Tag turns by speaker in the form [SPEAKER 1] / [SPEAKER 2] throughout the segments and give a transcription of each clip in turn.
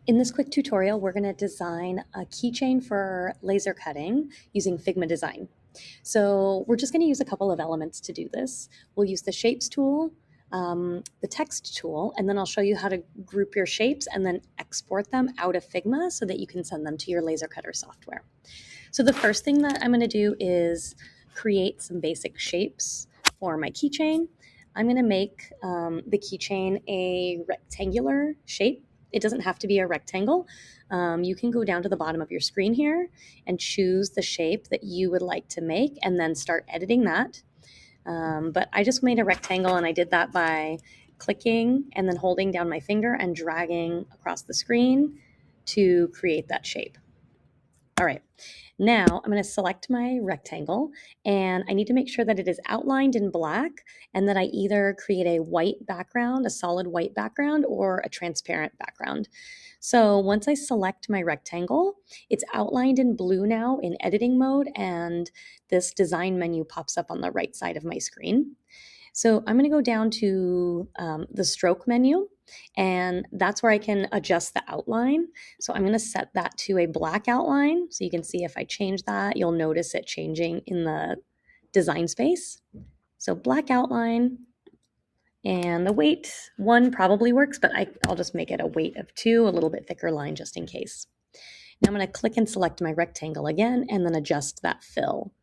[SPEAKER 1] In this quick tutorial, we're going to design a keychain for laser cutting using Figma Design. So we're just going to use a couple of elements to do this. We'll use the Shapes tool, the Text tool, and then I'll show you how to group your shapes and then export them out of Figma so that you can send them to your laser cutter software. So the first thing that I'm going to do is create some basic shapes for my keychain. I'm going to make the keychain a rectangular shape. It doesn't have to be a rectangle. You can go down to the bottom of your screen here and choose the shape that you would like to make and then start editing that. But I just made a rectangle, and I did that by clicking and then holding down my finger and dragging across the screen to create that shape. All right, now I'm going to select my rectangle, and I need to make sure that it is outlined in black and that I either create a white background, a solid white background, or a transparent background. So once I select my rectangle, it's outlined in blue now in editing mode, and this design menu pops up on the right side of my screen. So I'm going to go down to the stroke menu, and that's where I can adjust the outline. So I'm going to set that to a black outline. So you can see if I change that, you'll notice it changing in the design space. So black outline, and the weight 1 probably works, but I'll just make it a weight of 2, a little bit thicker line just in case. Now I'm going to click and select my rectangle again and then adjust that fill.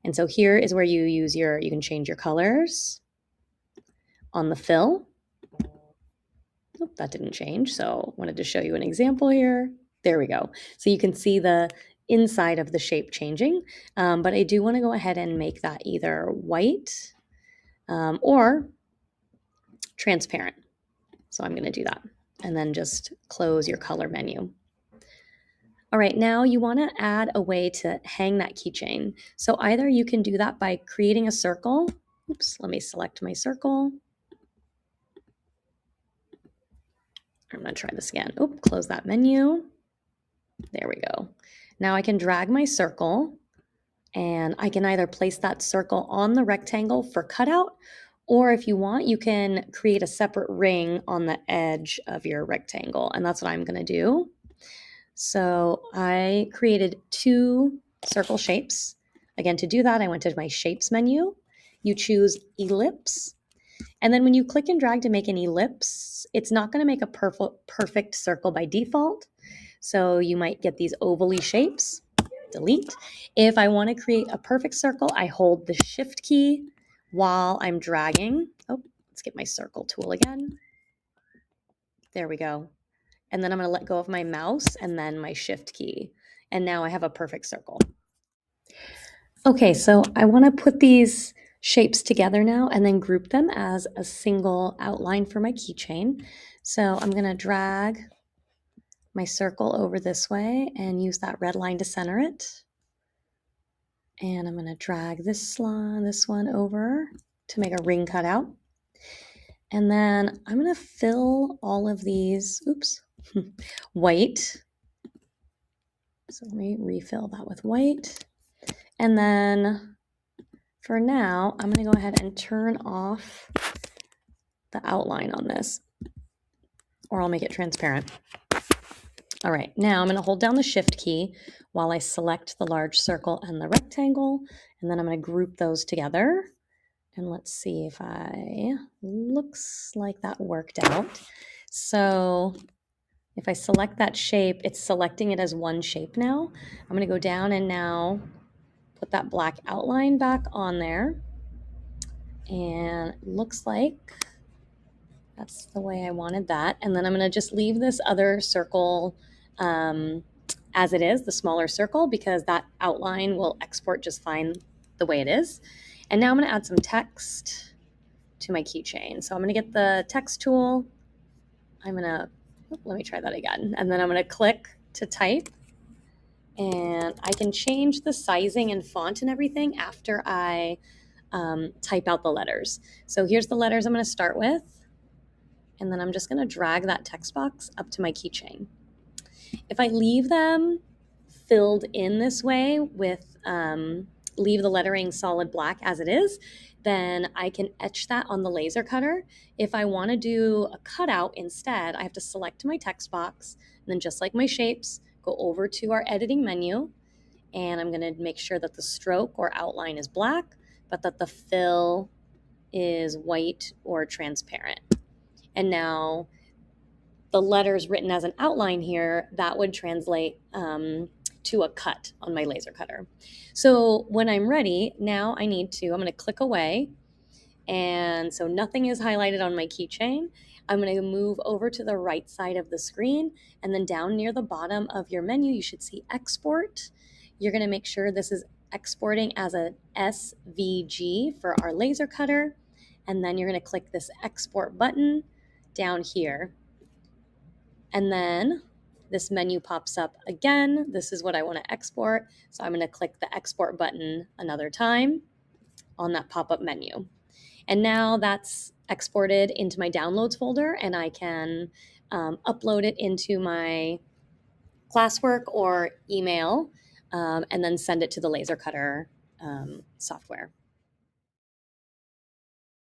[SPEAKER 1] And so here is where you can change your colors on the fill. Oh, that didn't change, so I wanted to show you an example here. There we go. So you can see the inside of the shape changing, but I do want to go ahead and make that either white or transparent. So I'm going to do that, and then just close your color menu. All right, now you want to add a way to hang that keychain. So either you can do that by creating a circle. Oops, let me select my circle. I'm going to try this again. Oop, close that menu. There we go. Now I can drag my circle, and I can either place that circle on the rectangle for cutout, or if you want, you can create a separate ring on the edge of your rectangle, and that's what I'm going to do. So I created 2 circle shapes. Again, to do that, I went to my Shapes menu. You choose Ellipse. And then when you click and drag to make an ellipse, it's not going to make a perfect circle by default. So you might get these ovally shapes. Delete. If I want to create a perfect circle, I hold the Shift key while I'm dragging. Oh, let's get my circle tool again. There we go. And then I'm going to let go of my mouse and then my Shift key. And now I have a perfect circle. Okay, so I want to put these shapes together now and then group them as a single outline for my keychain. So I'm going to drag my circle over this way and use that red line to center it. And I'm going to drag this one over to make a ring cutout. And then I'm going to fill all of these, white. So let me refill that with white. And then for now, I'm going to go ahead and turn off the outline on this, or I'll make it transparent. All right, now I'm going to hold down the Shift key while I select the large circle and the rectangle, and then I'm going to group those together. And let's see if looks like that worked out. So if I select that shape, it's selecting it as one shape now. I'm going to go down and now put that black outline back on there. And it looks like that's the way I wanted that. And then I'm going to just leave this other circle as it is, the smaller circle, because that outline will export just fine the way it is. And now I'm going to add some text to my keychain. So I'm going to get the text tool. Let me try that again. And then I'm going to click to type. And I can change the sizing and font and everything after I type out the letters. So here's the letters I'm going to start with. And then I'm just going to drag that text box up to my keychain. If I leave them filled in this way with leave the lettering solid black as it is, then I can etch that on the laser cutter. If I want to do a cutout instead, I have to select my text box, and then just like my shapes, go over to our editing menu, and I'm going to make sure that the stroke or outline is black, but that the fill is white or transparent. And now the letters written as an outline here, that would translate to a cut on my laser cutter. So when I'm ready, now I'm going to click away. And so nothing is highlighted on my keychain. I'm going to move over to the right side of the screen, and then down near the bottom of your menu, you should see export. You're going to make sure this is exporting as a SVG for our laser cutter. And then you're going to click this export button down here. And then this menu pops up again. This is what I want to export. So I'm going to click the export button another time on that pop-up menu. And now that's exported into my downloads folder, and I can upload it into my classwork or email, and then send it to the laser cutter software.